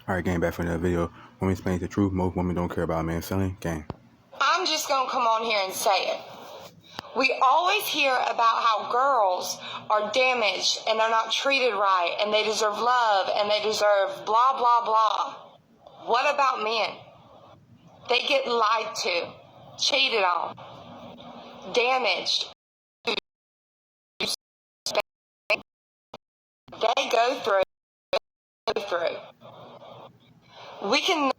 Alright, gang, back for another video. Women explain the truth. Most women don't care about a man selling. Gang. I'm just going to come on here and say it. We always hear about how girls are damaged and they're not treated right and they deserve love and they deserve blah, blah, blah. What about men? They get lied to, cheated on, damaged. They go through. We cannot,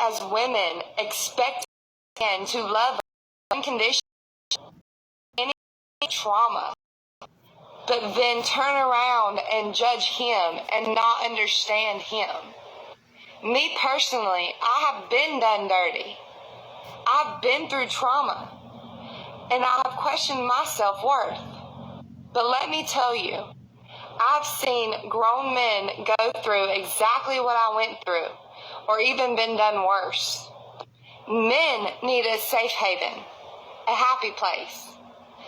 as women, expect men to love unconditionally any trauma, but then turn around and judge him and not understand him. Me personally, I have been done dirty. I've been through trauma, and I have questioned my self-worth. But let me tell you, I've seen grown men go through exactly what I went through, or even been done worse. Men need a safe haven, a happy place,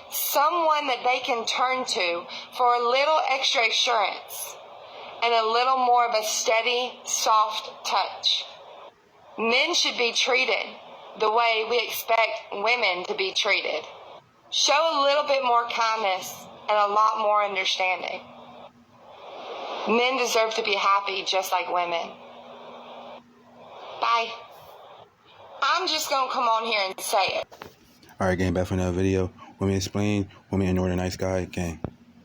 someone that they can turn to for a little extra assurance and a little more of a steady, soft touch. Men should be treated the way we expect women to be treated. Show a little bit more kindness and a lot more understanding. Men deserve to be happy just like women. Bye. I'm just going to come on here and say it. Alright, gang, back for another video. Women explain. Women ignore the nice guy. Gang.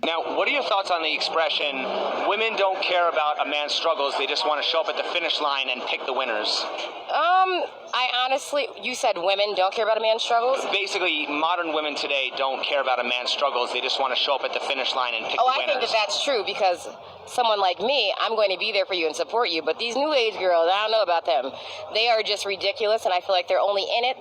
Now, what are your thoughts on the expression, women don't care about a man's struggles, they just want to show up at the finish line and pick the winners? I honestly, you said women don't care about a man's struggles? Basically, modern women today don't care about a man's struggles, they just want to show up at the finish line and pick the winners. I think that that's true, because someone like me, I'm going to be there for you and support you, but these new age girls, I don't know about them. They are just ridiculous, and I feel like they're only in it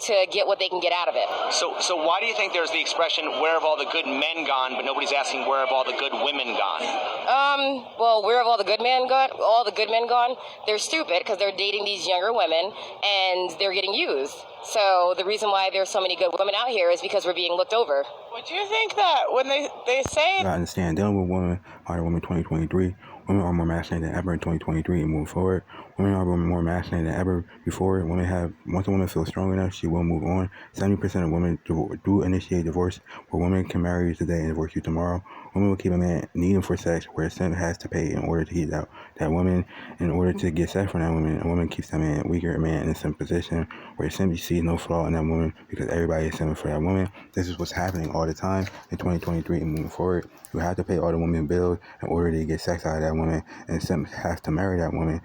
to get what they can get out of it. So why do you think there's the expression, where have all the good men gone, but nobody's asking where have all the good women gone? Well, where have all the good men gone? All the good men gone? They're stupid because they're dating these younger women and they're getting used. So the reason why there's so many good women out here is because we're being looked over. Would you think that when they say... You gotta understand, dealing with women, modern women 2023, women are more masculine than ever in 2023 and moving forward. Women are more masculine than ever before. Once a woman feels strong enough, she will move on. 70% of women do initiate divorce, where women can marry you today and divorce you tomorrow. Women will keep a man needing for sex, where a simp has to pay in order to keep that woman, in order to get sex from that woman. A woman keeps that man weaker, a man in a simp position, where a simp sees no flaw in that woman because everybody is simping for that woman. This is what's happening all the time in 2023 and moving forward. You have to pay all the women bills in order to get sex out of that woman, and a simp has to marry that woman.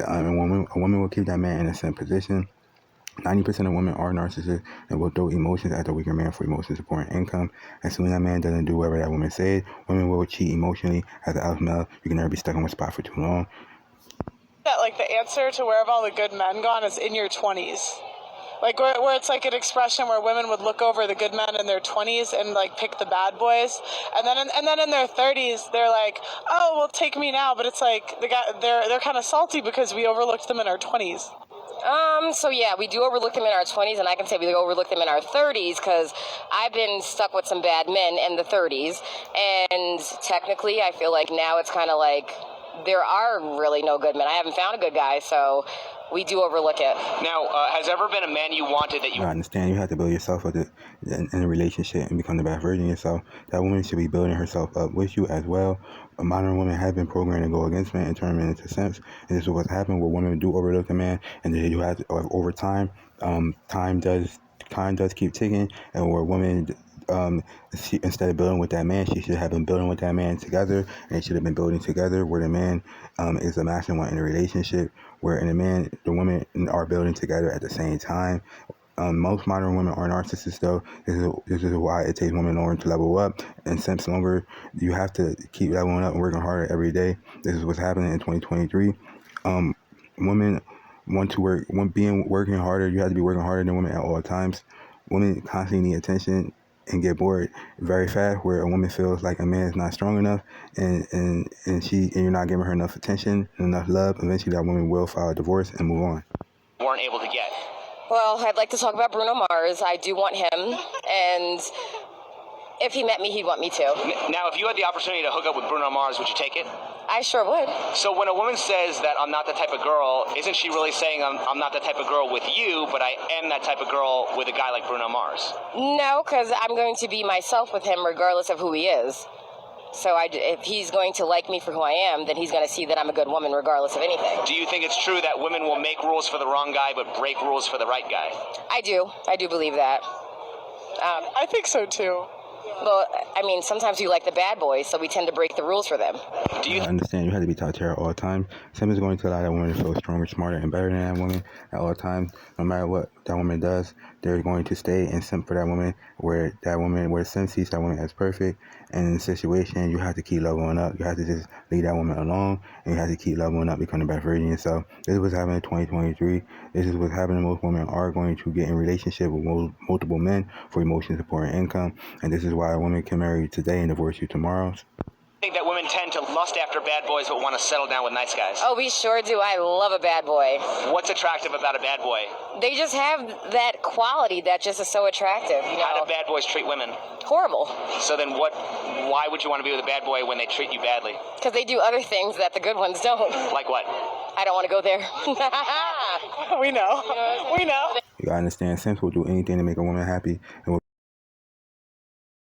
A woman will keep that man in a simp position. 90% of women are narcissists and will throw emotions at the weaker man for emotional support and income. As soon as that man doesn't do whatever that woman says, women will cheat emotionally. As the alpha male, you can never be stuck on one spot for too long. That, like, the answer to where have all the good men gone is in your 20s. Like, where it's like an expression where women would look over the good men in their 20s and, like, pick the bad boys. And then in their 30s, they're like, oh, well, take me now. But it's like, they're kind of salty because we overlooked them in our 20s. So yeah, we do overlook them in our 20s, and I can say we overlook them in our 30s because I've been stuck with some bad men in the 30s, and technically I feel like now it's kind of like there are really no good men. I haven't found a good guy, so we do overlook it. Now, has there ever been a man you wanted that you... I understand you have to build yourself up in a relationship and become the best version of yourself. That woman should be building herself up with you as well. Modern women have been programmed to go against men and turn men into simps, and this is what's happened where women do overlook a man, and then you have to, over time, time does keep ticking, and where women, instead of building with that man, she should have been building with that man together, and they should have been building together, where the man is the masculine one in the relationship, where the women are building together at the same time. Most modern women are narcissists, though. This is why it takes women longer to level up, and simps longer. You have to keep leveling up and working harder every day. This is what's happening in 2023. Women want to working harder. You have to be working harder than women at all times. Women constantly need attention and get bored very fast, where a woman feels like a man is not strong enough, and you're not giving her enough attention and enough love. Eventually, that woman will file a divorce and move on. weren't able to get? Well, I'd like to talk about Bruno Mars. I do want him, and If he met me, he'd want me to. Now, if you had the opportunity to hook up with Bruno Mars, would you take it? I sure would. So when a woman says that I'm not the type of girl, isn't she really saying I'm not the type of girl with you, but I am that type of girl with a guy like Bruno Mars? No, because I'm going to be myself with him regardless of who he is. So if he's going to like me for who I am, then he's going to see that I'm a good woman regardless of anything. Do you think it's true that women will make rules for the wrong guy but break rules for the right guy? I do. I do believe that. I think so too. Well, I mean, sometimes we like the bad boys, so we tend to break the rules for them. Do you I understand you have to be top tier at all times. Simp is going to allow that woman to feel stronger, smarter, and better than that woman at all times. No matter what that woman does, they're going to stay and simp for that woman. Where Simp sees that woman as perfect, and in the situation, you have to keep leveling up. You have to just leave that woman alone, and you have to keep leveling up, becoming the best version of yourself. This is what's happening in 2023. This is what's happening. Most women are going to get in relationship with multiple men for emotion support and income, and this is why a woman can marry you today and divorce you tomorrow. think that women tend to lust after bad boys but want to settle down with nice guys? Oh, we sure do. I love a bad boy. What's attractive about a bad boy? They just have that quality that just is so attractive. You know? How do bad boys treat women? Horrible. So then why would you want to be with a bad boy when they treat you badly? Because they do other things that the good ones don't. Like what? I don't want to go there. We know. We know. You gotta understand, simps will do anything to make a woman happy and will